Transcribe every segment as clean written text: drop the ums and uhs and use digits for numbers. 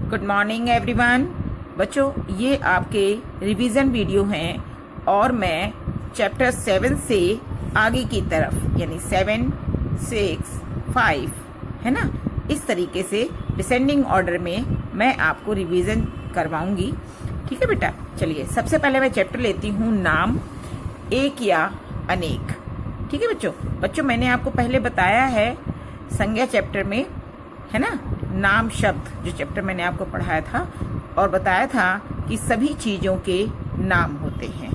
Good morning everyone. बच्चों, ये आपके रिवीजन वीडियो हैं और मैं चैप्टर 7 से आगे की तरफ यानी 7, 6, 5 है ना, इस तरीके से डिसेंडिंग ऑर्डर में मैं आपको रिवीजन करवाऊंगी। ठीक है बेटा, चलिए सबसे पहले मैं चैप्टर लेती हूँ नाम, एक या अनेक। ठीक है बच्चों, मैंने आपको पहले बताया है संज्ञा चैप्टर में, है ना, नाम शब्द जो चैप्टर मैंने आपको पढ़ाया था और बताया था कि सभी चीजों के नाम होते हैं।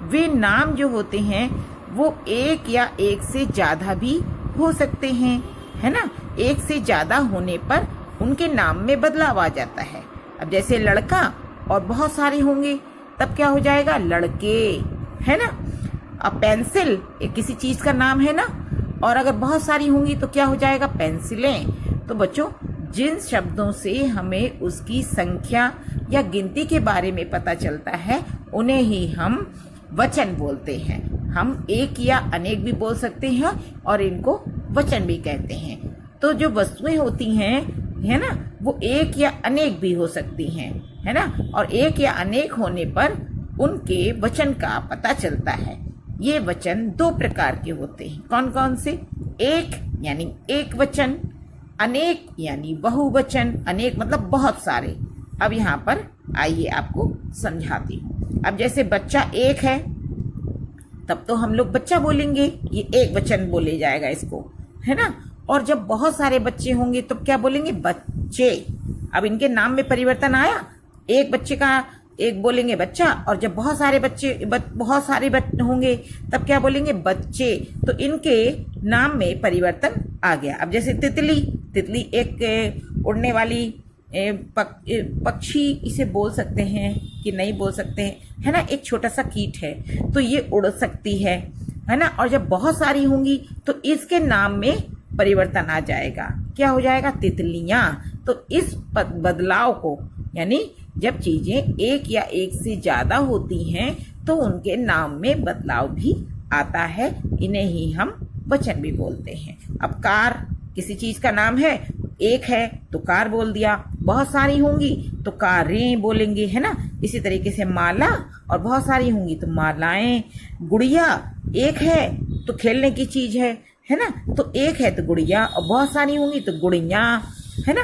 वे नाम जो होते हैं वो एक या एक से ज्यादा भी हो सकते हैं, है ना। एक से ज्यादा होने पर उनके नाम में बदलाव आ जाता है। अब जैसे लड़का और बहुत सारे होंगे तब क्या हो जाएगा, लड़के, है ना। अब पेंसिल एक किसी चीज का नाम है ना, और अगर बहुत सारी होंगी तो क्या हो जाएगा, पेंसिलें। तो बच्चों, जिन शब्दों से हमें उसकी संख्या या गिनती के बारे में पता चलता है उन्हें ही हम वचन बोलते हैं। हम एक या अनेक भी बोल सकते हैं और इनको वचन भी कहते हैं। तो जो वस्तुएं होती हैं, है ना, वो एक या अनेक भी हो सकती हैं, है ना। और एक या अनेक होने पर उनके वचन का पता चलता है। ये वचन दो प्रकार के होते हैं। कौन कौन से? एक यानी एक वचन, अनेक यानी बहुवचन। अनेक मतलब बहुत सारे। अब यहाँ पर आइए आपको समझाती हूँ। अब जैसे बच्चा एक है तब तो हम लोग बच्चा बोलेंगे, ये एक वचन बोले जाएगा इसको, है ना। और जब बहुत सारे बच्चे होंगे तो क्या बोलेंगे, बच्चे। अब इनके नाम में परिवर्तन आया, एक बच्चे का एक बोलेंगे बच्चा, और जब बहुत सारे बच्चे होंगे तब क्या बोलेंगे, बच्चे। तो इनके नाम में परिवर्तन आ गया। अब जैसे तितली एक उड़ने वाली पक्षी इसे बोल सकते हैं कि नहीं बोल सकते हैं, है ना, एक छोटा सा कीट है तो ये उड़ सकती है ना। और जब बहुत सारी होंगी तो इसके नाम में परिवर्तन आ जाएगा, क्या हो जाएगा, तितलियां। तो इस बदलाव को, यानी जब चीजें एक या एक से ज्यादा होती हैं तो उनके नाम में बदलाव भी आता है, इन्हें ही हम वचन भी बोलते हैं। अब कार किसी चीज का नाम है, एक है तो कार बोल दिया, बहुत सारी होंगी तो कारें बोलेंगे, है ना। इसी तरीके से माला और बहुत सारी होंगी तो मालाएं। गुड़िया एक है तो खेलने की चीज है ना, तो एक है तो गुड़िया, और बहुत सारी होंगी तो गुड़िया, है ना।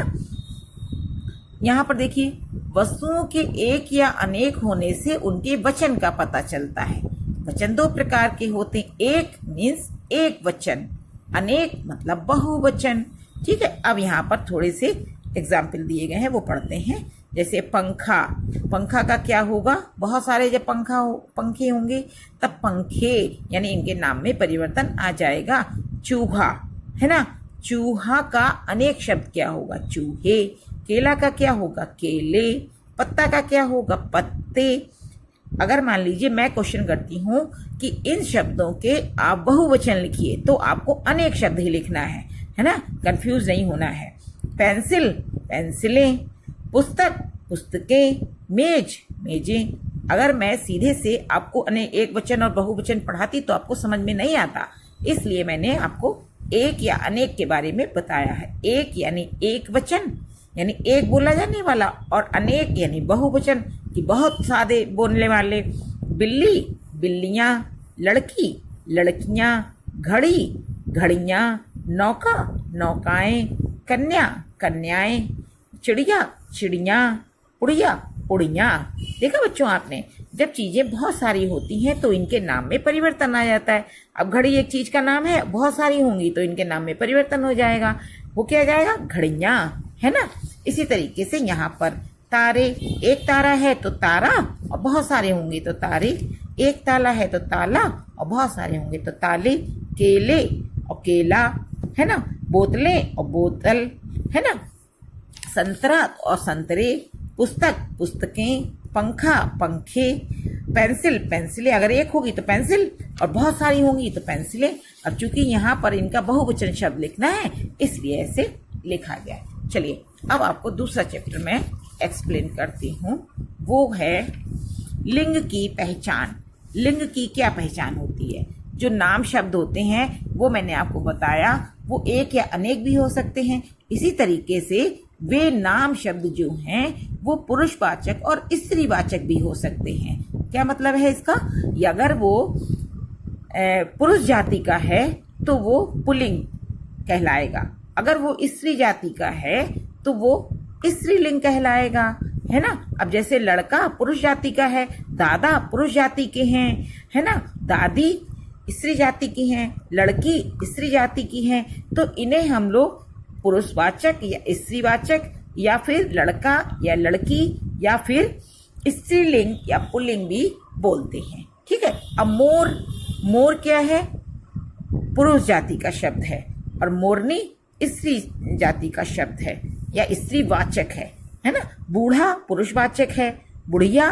यहाँ पर देखिए, वस्तुओं के एक या अनेक होने से उनके वचन का पता चलता है। वचन दो प्रकार के होते हैं, एक मीन्स एक वचन, अनेक मतलब बहुवचन। ठीक है, अब यहाँ पर थोड़े से एग्जाम्पल दिए गए हैं, वो पढ़ते हैं। जैसे पंखा का क्या होगा, बहुत सारे जब पंखे होंगे तब पंखे, यानी इनके नाम में परिवर्तन आ जाएगा। चूहा, है ना, चूहा का अनेक शब्द क्या होगा, चूहे। केला का क्या होगा, केले। पत्ता का क्या होगा, पत्ते। अगर मान लीजिए मैं क्वेश्चन करती हूँ कि इन शब्दों के आप बहुवचन लिखिए, तो आपको अनेक शब्द ही लिखना है ना, कंफ्यूज नहीं होना है। पेंसिल, पेंसिलें। पुस्तक, पुस्तकें। मेज, मेजें। अगर मैं सीधे से आपको एक वचन और बहुवचन पढ़ाती तो आपको समझ में नहीं आता, इसलिए मैंने आपको एक या अनेक के बारे में बताया है। एक यानी एक वचन, यानी एक बोला जाने वाला, और अनेक यानी बहुवचन कि बहुत सारे बोलने वाले। बिल्ली, बिल्लियां। लड़की, लड़कियां। घड़ी, घड़ियां। नौका, नौकाएं। कन्या, कन्याएं। चिड़िया, चिड़िया। उड़िया, उड़िया। देखा बच्चों आपने, जब चीजें बहुत सारी होती हैं तो इनके नाम में परिवर्तन आ जाता है। अब घड़ी एक चीज का नाम है, बहुत सारी होंगी तो इनके नाम में परिवर्तन हो जाएगा, वो क्या जाएगा, घड़ियां, है ना। इसी तरीके से यहाँ पर तारे, एक तारा है तो तारा और बहुत सारे होंगे तो तारे। एक ताला है तो ताला और बहुत सारे होंगे तो ताले। केले और केला, है ना। बोतलें और बोतल, है ना। संतरा और संतरे। पुस्तक, पुस्तकें। पंखा, पंखे। पेंसिल, पेंसिलें। अगर एक होगी तो पेंसिल और बहुत सारी होंगी तो पेंसिलें। अब चूंकि यहाँ पर इनका बहुवचन शब्द लिखना है इसलिए ऐसे लिखा गया है। चलिए अब आपको दूसरा चैप्टर में एक्सप्लेन करती हूँ, वो है लिंग की पहचान। लिंग की क्या पहचान होती है? जो नाम शब्द होते हैं वो मैंने आपको बताया, वो एक या अनेक भी हो सकते हैं। इसी तरीके से वे नाम शब्द जो हैं वो पुरुषवाचक और स्त्रीवाचक भी हो सकते हैं। क्या मतलब है इसका? अगर वो पुरुष जाति का है तो वो पुल्लिंग कहलाएगा, अगर वो स्त्री जाति का है तो वो स्त्रीलिंग कहलाएगा, है ना। अब जैसे लड़का पुरुष जाति का है, दादा पुरुष जाति के हैं, है ना, दादी स्त्री जाति की हैं, लड़की स्त्री जाति की हैं, तो इन्हें हम लोग पुरुषवाचक या स्त्रीवाचक या फिर लड़का या लड़की या फिर स्त्रीलिंग या पुल्लिंग भी बोलते हैं। ठीक है। अब मोर क्या है? पुरुष जाति का शब्द है और मोरनी स्त्री जाति का शब्द है या स्त्रीवाचक है ना। बूढ़ा पुरुषवाचक है, बुढ़िया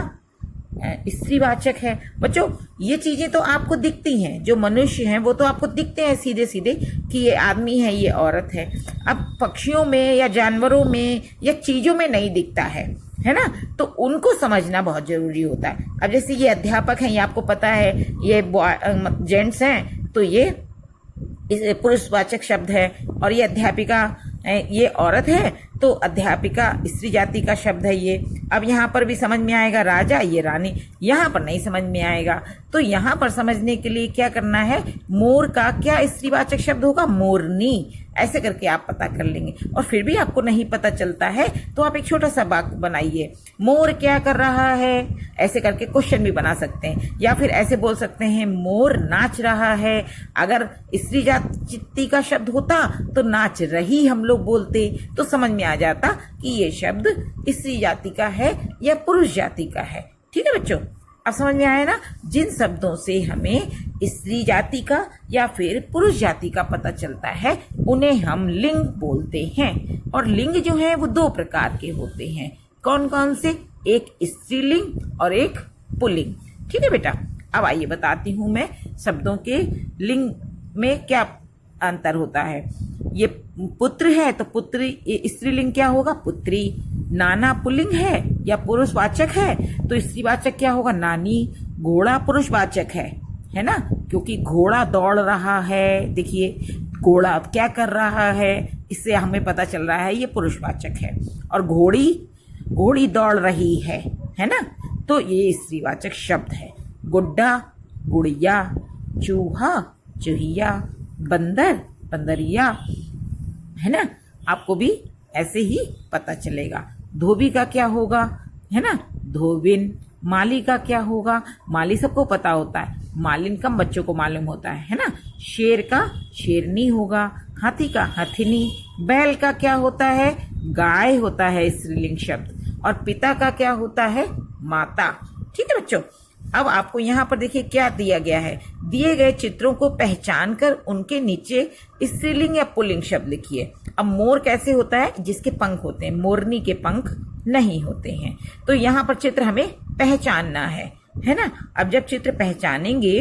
स्त्रीवाचक है। बच्चों ये चीजें तो आपको दिखती हैं, जो मनुष्य हैं वो तो आपको दिखते हैं सीधे सीधे कि ये आदमी है, ये औरत है। अब पक्षियों में या जानवरों में या चीजों में नहीं दिखता है ना, तो उनको समझना बहुत जरूरी होता है। अब जैसे ये अध्यापक हैं, ये आपको पता है, ये जेंट्स हैं तो ये पुरुषवाचक शब्द है, और ये अध्यापिका ये औरत है तो अध्यापिका स्त्री जाति का शब्द है ये। अब यहाँ पर भी समझ में आएगा राजा, ये रानी, यहाँ पर नहीं समझ में आएगा। तो यहाँ पर समझने के लिए क्या करना है? मोर का क्या स्त्रीवाचक शब्द होगा? मोरनी। ऐसे करके आप पता कर लेंगे। और फिर भी आपको नहीं पता चलता है तो आप एक छोटा सा वाक्य बनाइए, मोर क्या कर रहा है, ऐसे करके क्वेश्चन भी बना सकते हैं। या फिर ऐसे बोल सकते हैं मोर नाच रहा है। अगर स्त्री जाति का शब्द होता तो नाच रही हम लोग बोलते, तो समझ में आ जाता कि ये शब्द स्त्री जाति का है या पुरुष जाति का है। ठीक है बच्चों, अब समझ में आया ना? जिन शब्दों से हमें स्त्री जाति का या फिर पुरुष जाति का पता चलता है उन्हें हम लिंग बोलते हैं। और लिंग जो है वो दो प्रकार के होते हैं। कौन कौन से? एक स्त्रीलिंग और एक पुल्लिंग। ठीक है बेटा, अब आइए बताती हूं मैं शब्दों के लिंग में क्या अंतर होता है। ये पुत्र है तो पुत्री स्त्रीलिंग क्या होगा? पुत्री। नाना पुल्लिंग है या पुरुषवाचक है तो स्त्रीवाचक क्या होगा? नानी। घोड़ा पुरुषवाचक है ना, क्योंकि घोड़ा दौड़ रहा है। देखिए घोड़ा क्या कर रहा है, इससे हमें पता चल रहा है ये पुरुषवाचक है। और घोड़ी दौड़ रही है ना, तो ये स्त्रीवाचक शब्द है। गुड्डा गुड़िया, चूहा चूहिया, बंदर बंदरिया, है ना। आपको भी ऐसे ही पता चलेगा। धोबी का क्या होगा? है ना, धोबिन। माली का क्या होगा? माली सबको पता होता है, मालिन कम बच्चों को मालूम होता है ना। शेर का शेरनी होगा, हाथी का हथिनी। बैल का क्या होता है? गाय होता है स्त्रीलिंग शब्द। और पिता का क्या होता है? माता। ठीक है बच्चों, अब आपको यहाँ पर देखिए क्या दिया गया है। दिए गए चित्रों को पहचान कर उनके नीचे स्त्रीलिंग या पुल्लिंग शब्द लिखिए। अब मोर कैसे होता है? जिसके पंख होते हैं, मोरनी के पंख नहीं होते हैं। तो यहाँ पर चित्र हमें पहचानना है ना। अब जब चित्र पहचानेंगे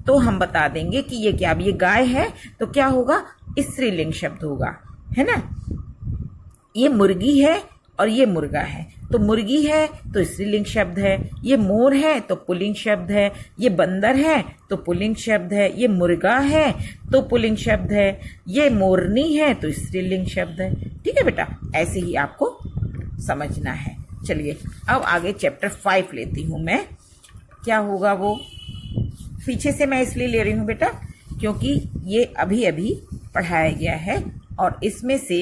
तो हम बता देंगे कि ये क्या। अब ये गाय है तो क्या होगा? स्त्रीलिंग शब्द होगा, है ना। ये मुर्गी है और ये मुर्गा है, तो मुर्गी है तो स्त्रीलिंग शब्द है। ये मोर है तो पुल्लिंग शब्द है। ये बंदर है तो पुल्लिंग शब्द है। ये मुर्गा है तो पुल्लिंग शब्द है। ये मोरनी है तो स्त्रीलिंग शब्द है। ठीक है बेटा, ऐसे ही आपको समझना है। चलिए अब आगे चैप्टर 5 लेती हूँ मैं। क्या होगा वो? पीछे से मैं इसलिए ले रही हूँ बेटा क्योंकि ये अभी अभी पढ़ाया गया है और इसमें से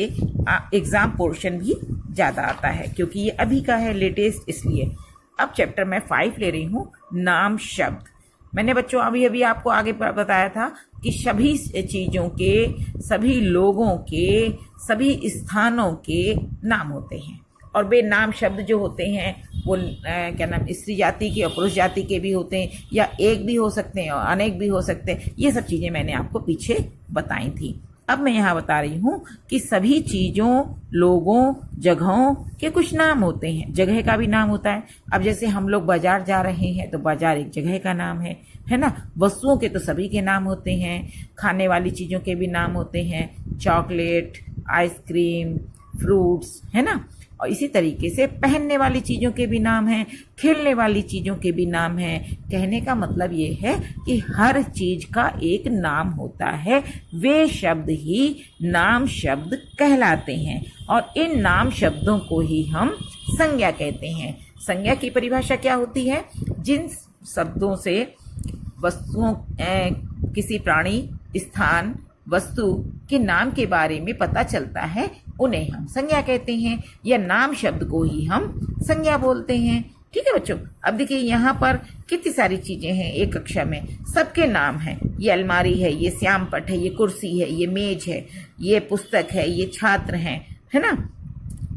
एग्जाम पोर्शन भी ज़्यादा आता है क्योंकि ये अभी का है, लेटेस्ट, इसलिए। अब चैप्टर मैं 5 ले रही हूँ, नाम शब्द। मैंने बच्चों अभी अभी आपको आगे बताया था कि सभी चीज़ों के, सभी लोगों के, सभी स्थानों के नाम होते हैं। और वे नाम शब्द जो होते हैं वो क्या नाम, स्त्री जाति के और पुरुष जाति के भी होते हैं, या एक भी हो सकते हैं और अनेक भी हो सकते हैं। ये सब चीज़ें मैंने आपको पीछे बताई थी। अब मैं यहाँ बता रही हूँ कि सभी चीज़ों, लोगों, जगहों के कुछ नाम होते हैं। जगह का भी नाम होता है। अब जैसे हम लोग बाजार जा रहे हैं तो बाजार एक जगह का नाम है ना। वस्तुओं के तो सभी के नाम होते हैं। खाने वाली चीज़ों के भी नाम होते हैं, चॉकलेट, आइसक्रीम, फ्रूट्स, है ना। और इसी तरीके से पहनने वाली चीज़ों के भी नाम हैं, खेलने वाली चीज़ों के भी नाम हैं। कहने का मतलब ये है कि हर चीज़ का एक नाम होता है, वे शब्द ही नाम शब्द कहलाते हैं और इन नाम शब्दों को ही हम संज्ञा कहते हैं। संज्ञा की परिभाषा क्या होती है? जिन शब्दों से वस्तुओं, किसी प्राणी, स्थान, वस्तु के नाम के बारे में पता चलता है, उन्हें हम संज्ञा कहते हैं या नाम शब्द को ही हम संज्ञा बोलते हैं। ठीक है बच्चों, अब देखिए यहाँ पर कितनी सारी चीजें हैं एक कक्षा में, सबके नाम हैं। ये अलमारी है, ये श्यामपट है, ये कुर्सी है, ये मेज है, ये पुस्तक है, ये छात्र हैं, है ना।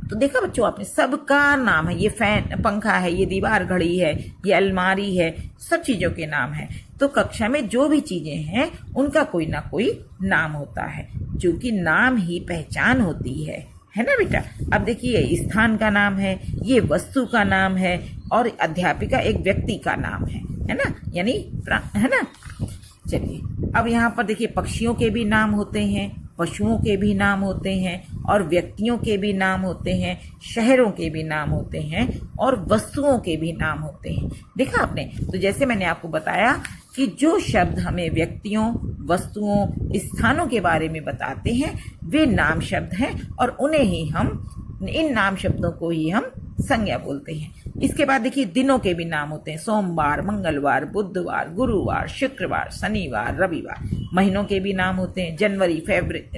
तो देखा बच्चों आपने, सबका नाम है। ये फैन, पंखा है, ये दीवार घड़ी है, ये अलमारी है, सब चीजों के नाम है। तो कक्षा में जो भी चीजें हैं उनका कोई ना कोई नाम होता है, जो कि नाम ही पहचान होती है ना बेटा। अब देखिए, स्थान का नाम है, ये वस्तु का नाम है और अध्यापिका एक व्यक्ति का नाम है ना, यानी है ना। चलिए अब यहाँ पर देखिए, पक्षियों के भी नाम होते हैं, पशुओं के भी नाम होते हैं और व्यक्तियों के भी नाम होते हैं, शहरों के भी नाम होते हैं और वस्तुओं के भी नाम होते हैं। देखा आपने। तो जैसे मैंने आपको बताया कि जो शब्द हमें व्यक्तियों, वस्तुओं, स्थानों के बारे में बताते हैं वे नाम शब्द हैं और उन्हें ही हम, इन नाम शब्दों को ही हम संज्ञा बोलते हैं। इसके बाद देखिए, दिनों के भी नाम होते हैं, सोमवार, मंगलवार, बुधवार, गुरुवार, शुक्रवार, शनिवार, रविवार। महीनों के भी नाम होते हैं, जनवरी,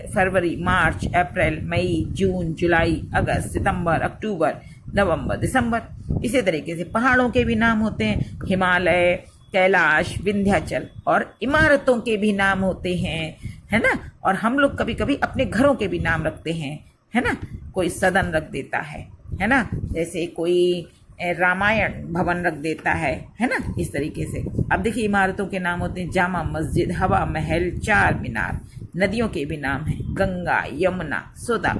फरवरी, मार्च, अप्रैल, मई, जून, जुलाई, अगस्त, सितंबर, अक्टूबर, नवंबर, दिसंबर। इसी तरीके से पहाड़ों के भी नाम होते हैं, हिमालय, कैलाश, विंध्याचल। और इमारतों के भी नाम होते हैं, है ना। और हम लोग कभी कभी अपने घरों के भी नाम रखते हैं, है ना। कोई सदन रख देता है ना, जैसे कोई रामायण भवन रख देता है ना, इस तरीके से। अब देखिए, इमारतों के नाम होते हैं, जामा मस्जिद, हवा महल, चार मीनार। नदियों के भी नाम हैं, गंगा, यमुना, सोदा,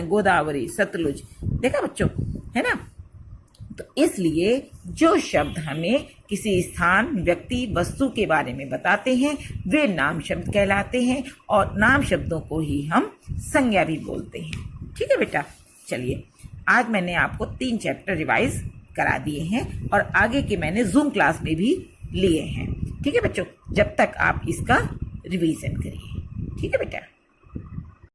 गोदावरी, सतलुज। देखा बच्चों, है ना। तो इसलिए जो शब्द हमें किसी स्थान, व्यक्ति, वस्तु के बारे में बताते हैं वे नाम शब्द कहलाते हैं और नाम शब्दों को ही हम संज्ञा भी बोलते हैं। ठीक है बेटा। चलिए, आज मैंने आपको 3 चैप्टर रिवाइज करा दिए हैं और आगे के मैंने जूम क्लास में भी लिए हैं। ठीक है बच्चों, जब तक आप इसका रिवीजन करिए। ठीक है बेटा।